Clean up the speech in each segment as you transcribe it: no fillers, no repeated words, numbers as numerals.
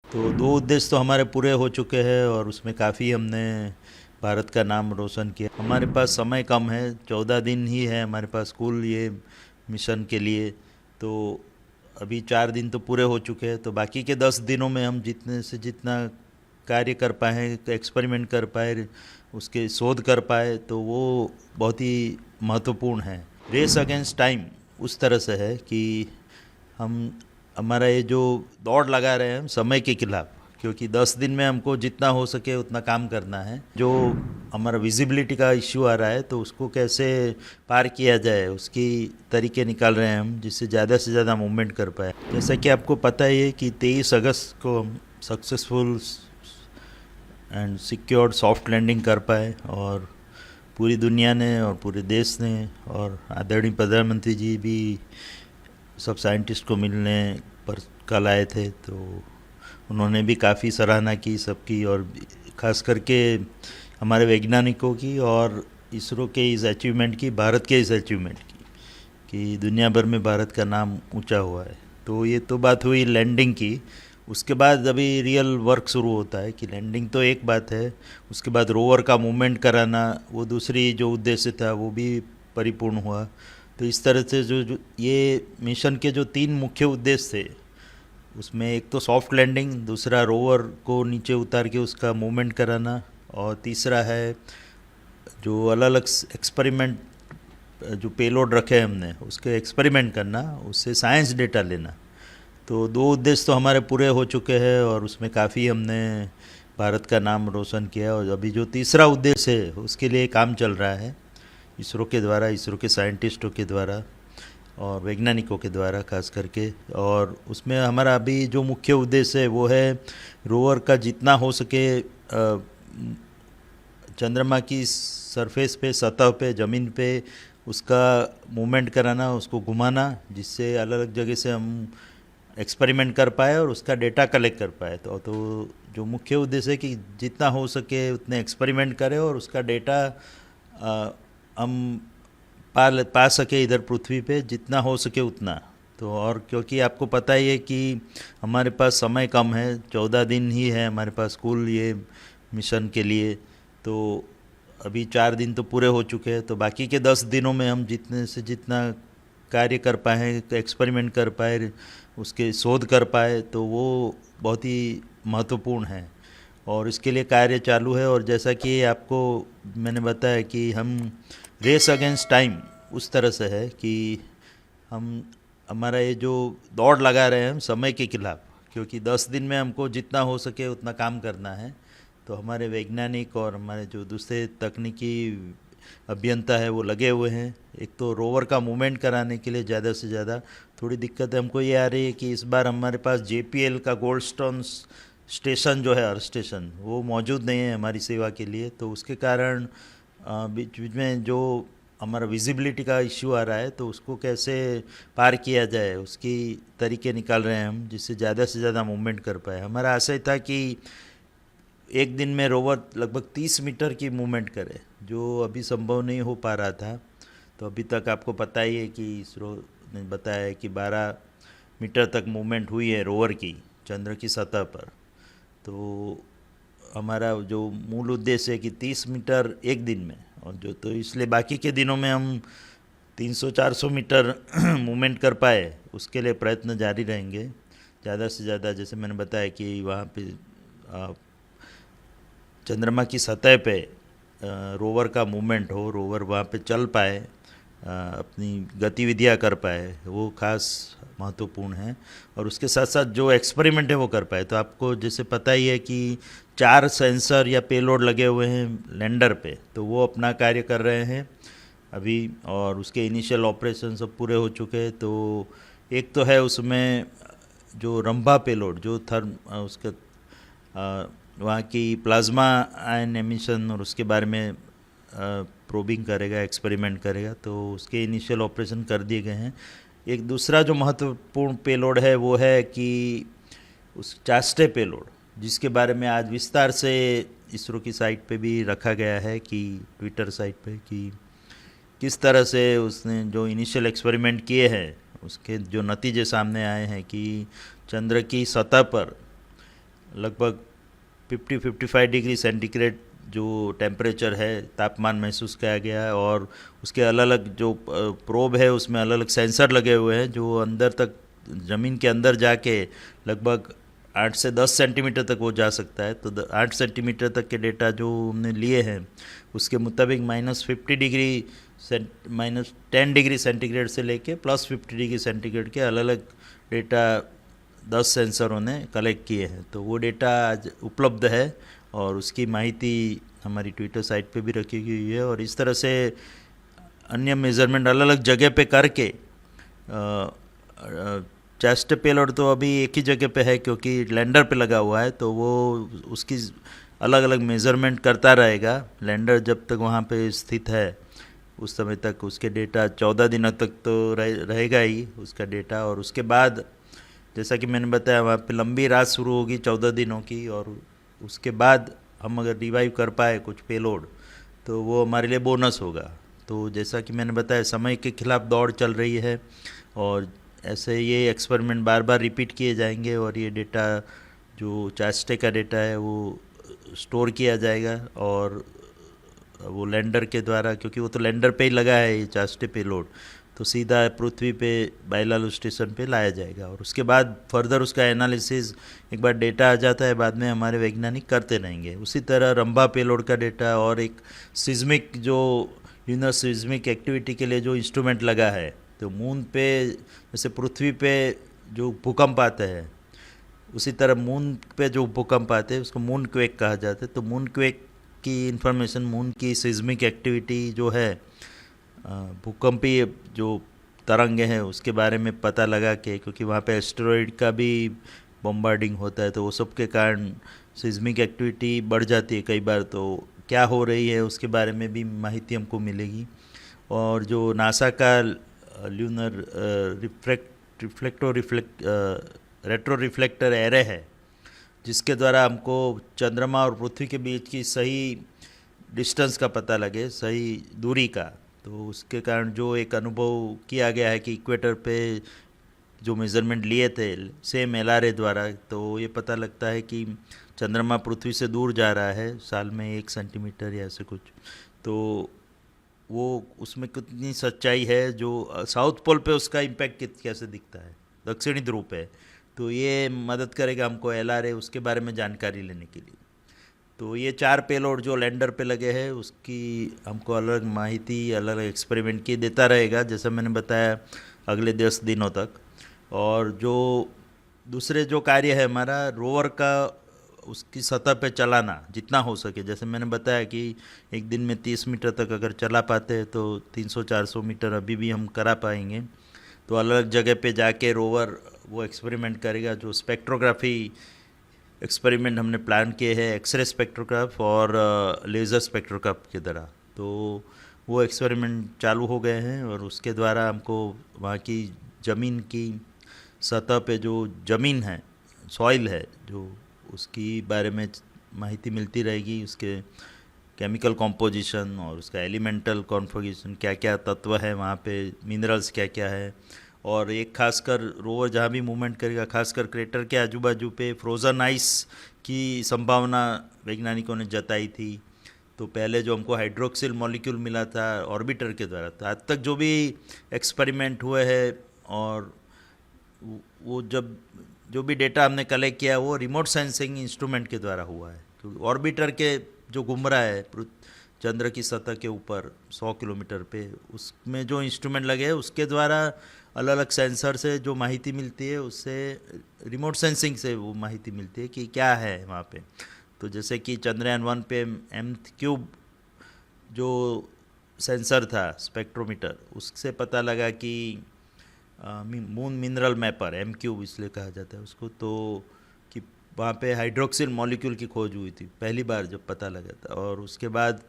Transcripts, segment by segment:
तो दो उद्देश्य तो हमारे पूरे हो चुके हैं और उसमें काफ़ी हमने भारत का नाम रोशन किया। हमारे पास समय कम है, 14 दिन ही है हमारे पास कुल ये मिशन के लिए। तो अभी 4 दिन तो पूरे हो चुके हैं, तो बाकी के 10 दिनों में हम जितने से जितना कार्य कर पाए, एक्सपेरिमेंट कर पाए, उसके शोध कर पाए, तो वो बहुत ही महत्वपूर्ण है। रेस अगेंस्ट टाइम उस तरह से है कि हम हमारा ये जो दौड़ लगा रहे हैं हम समय के खिलाफ, क्योंकि 10 दिन में हमको जितना हो सके उतना काम करना है। जो हमारा विजिबिलिटी का इश्यू आ रहा है तो उसको कैसे पार किया जाए, उसकी तरीके निकाल रहे हैं हम, जिससे ज़्यादा से ज़्यादा मूवमेंट कर पाए। जैसा कि आपको पता ही है कि 23 अगस्त को हम successful and secured soft landing कर पाए, और पूरी दुनिया ने और पूरे देश ने और आदरणीय प्रधानमंत्री जी भी सब साइंटिस्ट को मिलने पर कल आए थे, तो उन्होंने भी काफ़ी सराहना की सबकी, और ख़ास करके हमारे वैज्ञानिकों की और इसरो के इस अचीवमेंट की, भारत के इस अचीवमेंट की, कि दुनिया भर में भारत का नाम ऊंचा हुआ है। तो ये तो बात हुई लैंडिंग की। उसके बाद अभी रियल वर्क शुरू होता है कि लैंडिंग तो एक बात है, उसके बाद रोवर का मूवमेंट कराना, वो दूसरी जो उद्देश्य था वो भी परिपूर्ण हुआ। तो इस तरह से जो ये मिशन के जो 3 मुख्य उद्देश्य थे, उसमें एक तो सॉफ्ट लैंडिंग, दूसरा रोवर को नीचे उतार के उसका मूवमेंट कराना, और तीसरा है जो अलग अलग एक्सपेरिमेंट, जो पेलोड रखे हमने उसके एक्सपेरिमेंट करना, उससे साइंस डेटा लेना। तो दो उद्देश्य तो हमारे पूरे हो चुके हैं और उसमें काफ़ी हमने भारत का नाम रोशन किया। और अभी जो तीसरा उद्देश्य है उसके लिए काम चल रहा है इसरो के द्वारा, इसरो के साइंटिस्टों के द्वारा और वैज्ञानिकों के द्वारा खास करके। और उसमें हमारा अभी जो मुख्य उद्देश्य है वो है रोवर का जितना हो सके चंद्रमा की सरफेस पे, सतह पे, ज़मीन पे उसका मूवमेंट कराना, उसको घुमाना, जिससे अलग अलग जगह से हम एक्सपेरिमेंट कर पाए और उसका डेटा कलेक्ट कर पाए। तो जो मुख्य उद्देश्य है कि जितना हो सके उतने एक्सपेरिमेंट करें और उसका डेटा हम पा सके इधर पृथ्वी पे, जितना हो सके उतना। तो और क्योंकि आपको पता ही है कि हमारे पास समय कम है, 14 दिन ही है हमारे पास कुल ये मिशन के लिए। तो अभी 4 दिन तो पूरे हो चुके हैं, तो बाकी के 10 दिनों में हम जितने से जितना कार्य कर पाए, एक्सपेरिमेंट कर पाए, उसके शोध कर पाए, तो वो बहुत ही महत्वपूर्ण है और इसके लिए कार्य चालू है। और जैसा कि आपको मैंने बताया कि हम रेस अगेंस्ट टाइम उस तरह से है कि हम हमारा ये जो दौड़ लगा रहे हैं हम समय के खिलाफ, क्योंकि 10 दिन में हमको जितना हो सके उतना काम करना है। तो हमारे वैज्ञानिक और हमारे जो दूसरे तकनीकी अभियंता है वो लगे हुए हैं। एक तो रोवर का मूवमेंट कराने के लिए ज़्यादा से ज़्यादा, थोड़ी दिक्कत हमको ये आ रही है कि इस बार हमारे पास JPL का गोल्डस्टोन स्टेशन जो है, अर्थ स्टेशन, वो मौजूद नहीं है हमारी सेवा के लिए। तो उसके कारण बीच बीच में जो हमारा विजिबिलिटी का इश्यू आ रहा है, तो उसको कैसे पार किया जाए, उसकी तरीके निकाल रहे हैं हम, जिससे ज़्यादा से ज़्यादा मूवमेंट कर पाए। हमारा आशय था कि एक दिन में रोवर लगभग 30 मीटर की मूवमेंट करे, जो अभी संभव नहीं हो पा रहा था। तो अभी तक आपको पता ही है कि इसरो ने बताया है कि 12 मीटर तक मूवमेंट हुई है रोवर की चंद्र की सतह पर। तो हमारा जो मूल उद्देश्य है कि 30 मीटर एक दिन में, और जो तो इसलिए बाकी के दिनों में हम 300-400 मीटर मूवमेंट कर पाए, उसके लिए प्रयत्न जारी रहेंगे ज़्यादा से ज़्यादा। जैसे मैंने बताया कि वहाँ पे चंद्रमा की सतह पे रोवर का मूवमेंट हो, रोवर वहाँ पे चल पाए, अपनी गतिविधियाँ कर पाए, वो खास महत्वपूर्ण है। और उसके साथ साथ जो एक्सपेरिमेंट है वो कर पाए। तो आपको जैसे पता ही है कि 4 सेंसर या पेलोड लगे हुए हैं लैंडर पे, तो वो अपना कार्य कर रहे हैं अभी, और उसके इनिशियल ऑपरेशन सब पूरे हो चुके हैं। तो एक तो है उसमें जो रंभा पेलोड, जो उसका वहाँ की प्लाज्मा आयन एमिशन और उसके बारे में प्रोबिंग करेगा, एक्सपेरिमेंट करेगा, तो उसके इनिशियल ऑपरेशन कर दिए गए हैं। एक दूसरा जो महत्वपूर्ण पेलोड है वो है कि उस चास्टे पेलोड, जिसके बारे में आज विस्तार से इसरो की साइट पे भी रखा गया है, कि ट्विटर साइट पे, कि किस तरह से उसने जो इनिशियल एक्सपेरिमेंट किए हैं उसके जो नतीजे सामने आए हैं कि चंद्र की सतह पर लगभग 50-55 डिग्री सेंटीग्रेड जो टेम्परेचर है, तापमान महसूस किया गया है। और उसके अलग अलग जो प्रोब है उसमें अलग अलग सेंसर लगे हुए हैं जो अंदर तक, ज़मीन के अंदर जाके लगभग 8 से 10 सेंटीमीटर तक वो जा सकता है। तो 8 सेंटीमीटर तक के डेटा जो हमने लिए हैं उसके मुताबिक -50 डिग्री -10 डिग्री सेंटीग्रेड से लेके +50 डिग्री सेंटीग्रेड के अलग अलग डेटा 10 सेंसरों ने कलेक्ट किए हैं। तो वो डेटा आज उपलब्ध है और उसकी माहिती हमारी ट्विटर साइट पे भी रखी हुई है। और इस तरह से अन्य मेज़रमेंट अलग अलग जगह पे करके चेस्ट पेलोड तो अभी एक ही जगह पे है क्योंकि लैंडर पे लगा हुआ है, तो वो उसकी अलग अलग मेज़रमेंट करता रहेगा। लैंडर जब तक वहाँ पे स्थित है उस समय तक उसके डेटा 14 दिनों तक तो रहेगा ही उसका डेटा। और उसके बाद जैसा कि मैंने बताया वहाँ पे लंबी रात शुरू होगी 14 दिनों की, और उसके बाद हम अगर रिवाइव कर पाए कुछ पेलोड तो वो हमारे लिए बोनस होगा। तो जैसा कि मैंने बताया समय के खिलाफ दौड़ चल रही है और ऐसे ये एक्सपेरिमेंट बार बार रिपीट किए जाएंगे और ये डेटा जो चास्टे का डेटा है वो स्टोर किया जाएगा और वो लैंडर के द्वारा, क्योंकि वो तो लैंडर पे ही लगा है ये चास्टे पेलोड, तो सीधा पृथ्वी पे बाइलालू स्टेशन पे लाया जाएगा। और उसके बाद फर्दर उसका एनालिसिस एक बार डेटा आ जाता है बाद में हमारे वैज्ञानिक करते रहेंगे। उसी तरह रंभा पेलोड का डेटा और एक सिज्मिक जो ल्यूनर सिज्मिक एक्टिविटी के लिए जो इंस्ट्रूमेंट लगा है, तो मून पे जैसे पृथ्वी पे जो भूकंप आते हैं उसी तरह मून पे जो भूकंप आते हैं उसको मून क्वेक कहा जाता है। तो मून क्वेक की इंफॉर्मेशन, मून की सिज्मिक एक्टिविटी जो है, भूकंपीय जो तरंगे हैं उसके बारे में पता लगा के, क्योंकि वहाँ पे एस्टेरॉइड का भी बम्बार्डिंग होता है तो वो सब के कारण सिज्मिक एक्टिविटी बढ़ जाती है कई बार, तो क्या हो रही है उसके बारे में भी माहिती हमको मिलेगी। और जो नासा का ल्यूनर रेट्रो रिफ्लेक्टर एरे है जिसके द्वारा हमको चंद्रमा और पृथ्वी के बीच की सही डिस्टेंस का पता लगे, सही दूरी का, तो उसके कारण जो एक अनुभव किया गया है कि इक्वेटर पे जो मेज़रमेंट लिए थे सेम एलआरए द्वारा, तो ये पता लगता है कि चंद्रमा पृथ्वी से दूर जा रहा है साल में 1 सेंटीमीटर या ऐसे कुछ। तो वो उसमें कितनी सच्चाई है, जो साउथ पोल पे उसका इम्पैक्ट कैसे दिखता है दक्षिणी ध्रुव पे, तो ये मदद करेगा हमको एलआरए उसके बारे में जानकारी लेने के लिए। तो ये 4 पेलोड जो लैंडर पे लगे हैं उसकी हमको अलग अलग माहिती, अलग अलग एक्सपेरिमेंट की देता रहेगा जैसा मैंने बताया अगले 10 दिनों तक। और जो दूसरे जो कार्य है हमारा रोवर का, उसकी सतह पे चलाना जितना हो सके, जैसे मैंने बताया कि एक दिन में 30 मीटर तक अगर चला पाते हैं तो 300-400 मीटर अभी भी हम करा पाएंगे। तो अलग अलग जगह पे जाके रोवर वो एक्सपेरिमेंट करेगा, जो स्पेक्ट्रोग्राफी एक्सपेरिमेंट हमने प्लान किए हैं, एक्सरे स्पेक्ट्रोग्राफ और लेज़र स्पेक्ट्रोग्राफ की तरह। तो वो एक्सपेरिमेंट चालू हो गए हैं और उसके द्वारा हमको वहाँ की ज़मीन की सतह पे जो ज़मीन है, सॉइल है, जो उसकी बारे में माहिती मिलती रहेगी, उसके केमिकल कॉम्पोजिशन और उसका एलिमेंटल कॉन्फ़िगरेशन, क्या क्या तत्व है वहाँ पे, मिनरल्स क्या क्या है। और एक खासकर रोवर जहाँ भी मूवमेंट करेगा, खासकर क्रेटर के आजू बाजू पे फ्रोज़न आइस की संभावना वैज्ञानिकों ने जताई थी। तो पहले जो हमको हाइड्रोक्सिल मॉलिक्यूल मिला था ऑर्बिटर के द्वारा, तो आज तक जो भी एक्सपेरिमेंट हुए हैं और वो जब जो भी डेटा हमने कलेक्ट किया वो रिमोट सेंसिंग इंस्ट्रूमेंट के द्वारा हुआ है, क्योंकि ऑर्बिटर के जो घूम रहा है चंद्र की सतह के ऊपर 100 किलोमीटर पे, उसमें जो इंस्ट्रूमेंट लगे हैं उसके द्वारा अलग अलग सेंसर से जो माहिती मिलती है उससे रिमोट सेंसिंग से वो माहिती मिलती है कि क्या है वहाँ पे। तो जैसे कि चंद्रयान 1 पे M3 जो सेंसर था स्पेक्ट्रोमीटर, उससे पता लगा कि मून मिनरल मैपर M3 इसलिए कहा जाता है उसको, तो कि वहाँ पे हाइड्रोक्सिल मॉलिक्यूल की खोज हुई थी पहली बार जब पता लगा था। और उसके बाद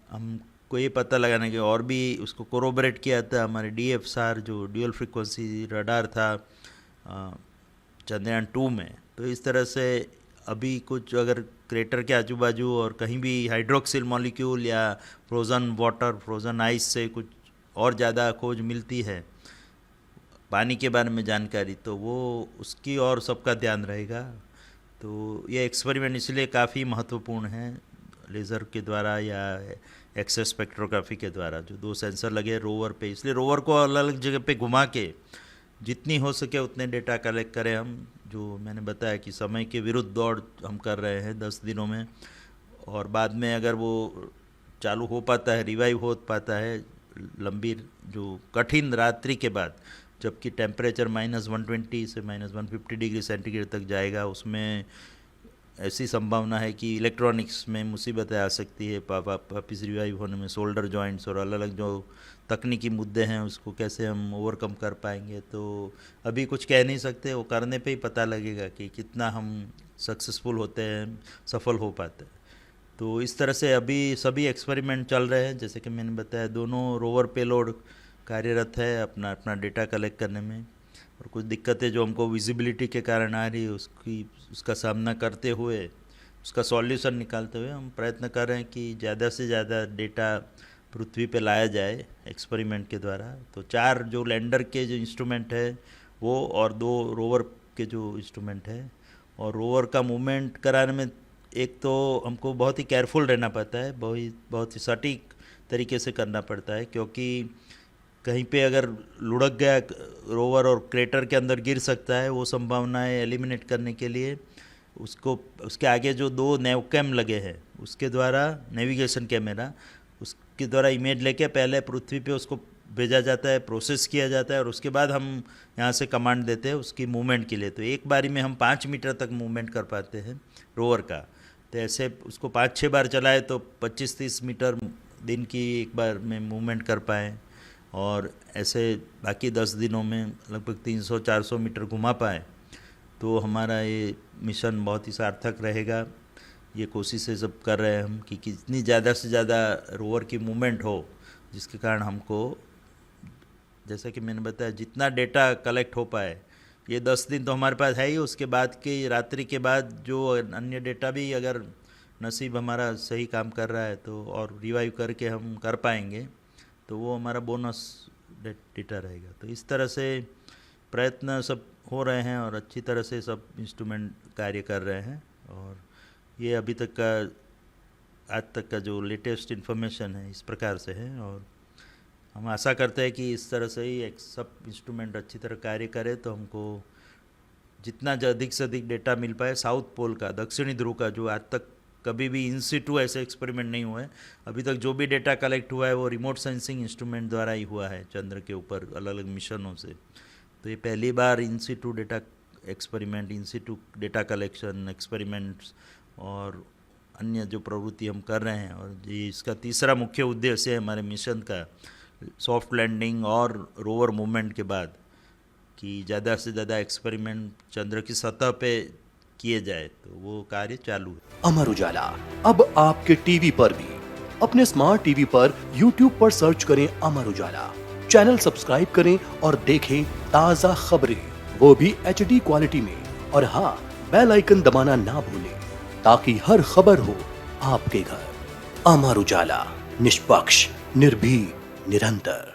हमको ये पता लगाना कि और भी उसको कोरोबरेट किया था हमारे DFSAR जो ड्यूअल फ्रीक्वेंसी रडार था चंद्रयान 2 में। तो इस तरह से अभी कुछ अगर क्रेटर के आजू बाजू और कहीं भी हाइड्रोक्सिल मॉलिक्यूल या फ्रोज़न वाटर, फ्रोज़न आइस से कुछ और ज़्यादा खोज मिलती है, पानी के बारे में जानकारी, तो वो उसकी और सबका ध्यान रहेगा। तो ये एक्सपेरिमेंट इसलिए काफ़ी महत्वपूर्ण है, लेज़र के द्वारा या एक्स स्पेक्ट्रोग्राफी के द्वारा जो 2 सेंसर लगे रोवर पे, इसलिए रोवर को अलग अलग जगह पे घुमा के जितनी हो सके उतने डेटा कलेक्ट करें हम। जो मैंने बताया कि समय के विरुद्ध दौड़ हम कर रहे हैं 10 दिनों में, और बाद में अगर वो चालू हो पाता है, रिवाइव हो पाता है लंबी जो कठिन रात्रि के बाद, जबकि टेम्परेचर -120 से -150 डिग्री सेंटीग्रेड तक जाएगा, उसमें ऐसी संभावना है कि इलेक्ट्रॉनिक्स में मुसीबतें आ सकती है वापस रिवाइव होने में, शोल्डर जॉइंट्स और अलग अलग जो तकनीकी मुद्दे हैं उसको कैसे हम ओवरकम कर पाएंगे। तो अभी कुछ कह नहीं सकते, वो करने पे ही पता लगेगा कि कितना हम सक्सेसफुल होते हैं, सफल हो पाते हैं। तो इस तरह से अभी सभी एक्सपेरिमेंट चल रहे हैं। जैसे कि मैंने बताया, दोनों रोवर पेलोड कार्यरत है अपना अपना डेटा कलेक्ट करने में, और कुछ दिक्कतें जो हमको विजिबिलिटी के कारण आ रही है उसका सामना करते हुए, उसका सॉल्यूशन निकालते हुए हम प्रयत्न कर रहे हैं कि ज़्यादा से ज़्यादा डेटा पृथ्वी पे लाया जाए एक्सपेरिमेंट के द्वारा। तो 4 जो लैंडर के जो इंस्ट्रूमेंट है वो, और 2 रोवर के जो इंस्ट्रूमेंट है, और रोवर का मूवमेंट कराने में एक तो हमको बहुत ही केयरफुल रहना पड़ता है, बहुत ही सटीक तरीके से करना पड़ता है, क्योंकि कहीं पे अगर लुढ़क गया रोवर और क्रेटर के अंदर गिर सकता है। वो संभावनाएं एलिमिनेट करने के लिए उसके आगे जो 2 नेवकैम लगे हैं उसके द्वारा, नेविगेशन कैमरा, उसके द्वारा इमेज लेके पहले पृथ्वी पे उसको भेजा जाता है, प्रोसेस किया जाता है, और उसके बाद हम यहाँ से कमांड देते हैं उसकी मूवमेंट के लिए। तो एक बारी में हम 5 मीटर तक मूवमेंट कर पाते हैं रोवर का। तो ऐसे उसको 5-6 बार चलाए तो 25-30 मीटर दिन की एक बार में मूवमेंट कर पाएँ, और ऐसे बाकी 10 दिनों में लगभग 300-400 मीटर घुमा पाए, तो हमारा ये मिशन बहुत ही सार्थक रहेगा। ये कोशिशें सब कर रहे हैं हम कि कितनी ज़्यादा से ज़्यादा रोवर की मूवमेंट हो, जिसके कारण हमको, जैसा कि मैंने बताया, जितना डेटा कलेक्ट हो पाए। ये 10 दिन तो हमारे पास है ही, उसके बाद की रात्रि के बाद जो अन्य डेटा भी अगर नसीब हमारा सही काम कर रहा है तो, और रिवाइव करके हम कर पाएंगे, तो वो हमारा बोनस डेटा रहेगा। तो इस तरह से प्रयत्न सब हो रहे हैं और अच्छी तरह से सब इंस्ट्रूमेंट कार्य कर रहे हैं। और ये अभी तक का, आज तक का जो लेटेस्ट इन्फॉर्मेशन है इस प्रकार से है, और हम आशा करते हैं कि इस तरह से ही सब इंस्ट्रूमेंट अच्छी तरह कार्य करे तो हमको जितना अधिक से अधिक डेटा मिल पाए साउथ पोल का, दक्षिणी ध्रुव का, जो आज तक कभी भी इन सिटू ऐसे एक्सपेरिमेंट नहीं हुए। अभी तक जो भी डेटा कलेक्ट हुआ है वो रिमोट सेंसिंग इंस्ट्रूमेंट द्वारा ही हुआ है, चंद्र के ऊपर अलग अलग मिशनों से। तो ये पहली बार इन सिटू डेटा एक्सपेरिमेंट, इन सिटू डेटा कलेक्शन एक्सपेरिमेंट्स और अन्य जो प्रवृत्ति हम कर रहे हैं, और ये इसका तीसरा मुख्य उद्देश्य है हमारे मिशन का, सॉफ्ट लैंडिंग और रोवर मूवमेंट के बाद, कि ज़्यादा से ज़्यादा एक्सपेरिमेंट चंद्र की सतह पे किए जाए। तो वो कार्य चालू है। अमर उजाला अब आपके टीवी पर भी। अपने स्मार्ट टीवी पर YouTube पर सर्च करें अमर उजाला, चैनल सब्सक्राइब करें और देखें ताज़ा खबरें, वो भी HD क्वालिटी में। और हाँ, बेल आइकन दबाना ना भूलें ताकि हर खबर हो आपके घर। अमर उजाला, निष्पक्ष, निर्भीक, निरंतर।